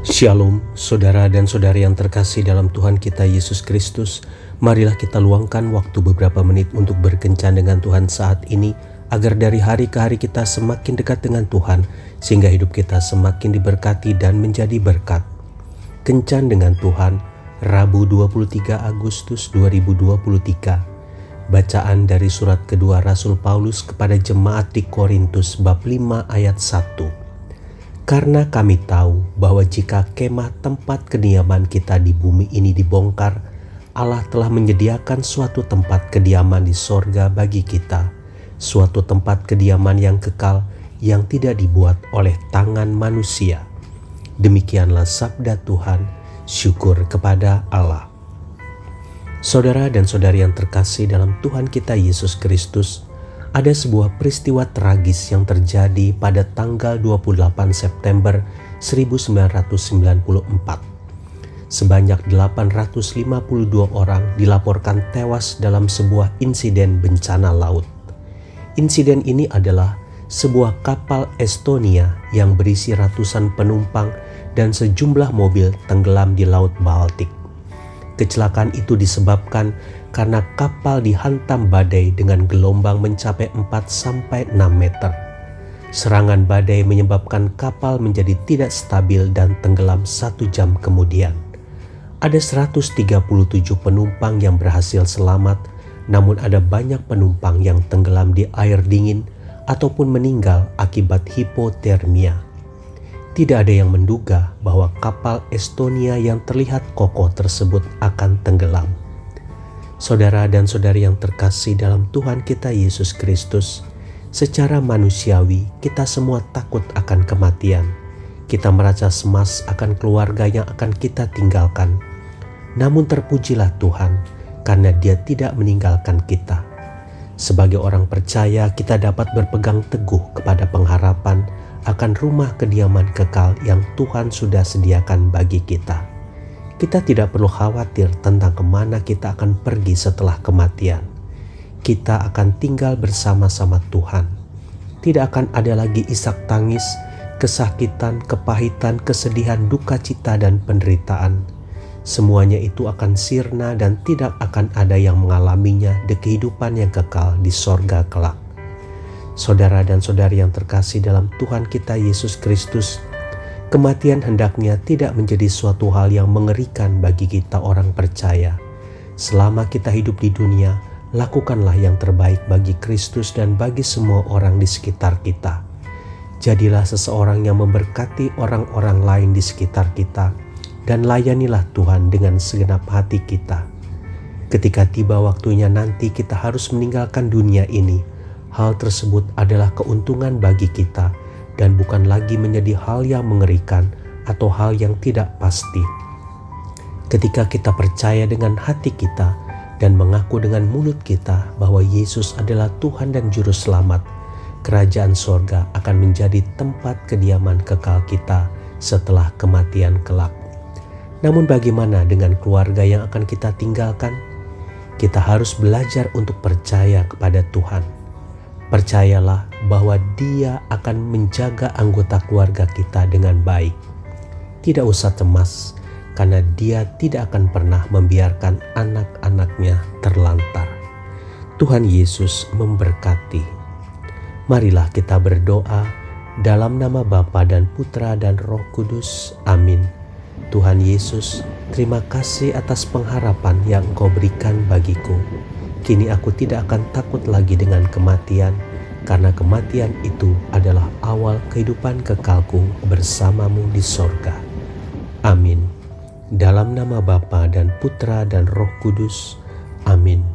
Shalom, saudara dan saudari yang terkasih dalam Tuhan kita Yesus Kristus. Marilah kita luangkan waktu beberapa menit untuk berkencan dengan Tuhan saat ini, agar dari hari ke hari kita semakin dekat dengan Tuhan, sehingga hidup kita semakin diberkati dan menjadi berkat. Kencan dengan Tuhan, Rabu 23 Agustus 2023. Bacaan dari surat kedua Rasul Paulus kepada jemaat di Korintus bab 5 ayat 1. Karena kami tahu bahwa jika kemah tempat kediaman kita di bumi ini dibongkar, Allah telah menyediakan suatu tempat kediaman di sorga bagi kita, suatu tempat kediaman yang kekal yang tidak dibuat oleh tangan manusia. Demikianlah sabda Tuhan, syukur kepada Allah. Saudara dan saudari yang terkasih dalam Tuhan kita Yesus Kristus, ada sebuah peristiwa tragis yang terjadi pada tanggal 28 September 1994. Sebanyak 852 orang dilaporkan tewas dalam sebuah insiden bencana laut. Insiden ini adalah sebuah kapal Estonia yang berisi ratusan penumpang dan sejumlah mobil tenggelam di Laut Baltik. Kecelakaan itu disebabkan karena kapal dihantam badai dengan gelombang mencapai 4-6 meter. Serangan badai menyebabkan kapal menjadi tidak stabil dan tenggelam 1 jam kemudian. Ada 137 penumpang yang berhasil selamat, namun ada banyak penumpang yang tenggelam di air dingin ataupun meninggal akibat hipotermia. Tidak ada yang menduga bahwa kapal Estonia yang terlihat kokoh tersebut akan tenggelam. Saudara dan saudari yang terkasih dalam Tuhan kita Yesus Kristus, secara manusiawi kita semua takut akan kematian. Kita merasa cemas akan keluarga yang akan kita tinggalkan. Namun terpujilah Tuhan karena Dia tidak meninggalkan kita. Sebagai orang percaya, kita dapat berpegang teguh kepada pengharapan akan rumah kediaman kekal yang Tuhan sudah sediakan bagi kita. Kita tidak perlu khawatir tentang kemana kita akan pergi setelah kematian. Kita akan tinggal bersama-sama Tuhan. Tidak akan ada lagi isak tangis, kesakitan, kepahitan, kesedihan, duka cita, dan penderitaan. Semuanya itu akan sirna dan tidak akan ada yang mengalaminya di kehidupan yang kekal di sorga kelak. Saudara dan saudari yang terkasih dalam Tuhan kita Yesus Kristus, kematian hendaknya tidak menjadi suatu hal yang mengerikan bagi kita orang percaya. Selama kita hidup di dunia, lakukanlah yang terbaik bagi Kristus dan bagi semua orang di sekitar kita. Jadilah seseorang yang memberkati orang-orang lain di sekitar kita, dan layanilah Tuhan dengan segenap hati kita. Ketika tiba waktunya nanti kita harus meninggalkan dunia ini, hal tersebut adalah keuntungan bagi kita dan bukan lagi menjadi hal yang mengerikan atau hal yang tidak pasti. Ketika kita percaya dengan hati kita dan mengaku dengan mulut kita bahwa Yesus adalah Tuhan dan Juru Selamat, kerajaan sorga akan menjadi tempat kediaman kekal kita setelah kematian kelak. Namun bagaimana dengan keluarga yang akan kita tinggalkan? Kita harus belajar untuk percaya kepada Tuhan. Percayalah bahwa Dia akan menjaga anggota keluarga kita dengan baik. Tidak usah cemas, karena Dia tidak akan pernah membiarkan anak-anaknya terlantar. Tuhan Yesus memberkati. Marilah kita berdoa dalam nama Bapa dan Putra dan Roh Kudus. Amin. Tuhan Yesus, terima kasih atas pengharapan yang Engkau berikan bagiku. Kini aku tidak akan takut lagi dengan kematian, karena kematian itu adalah awal kehidupan kekalku bersamamu di sorga. Amin. Dalam nama Bapa dan Putra dan Roh Kudus. Amin.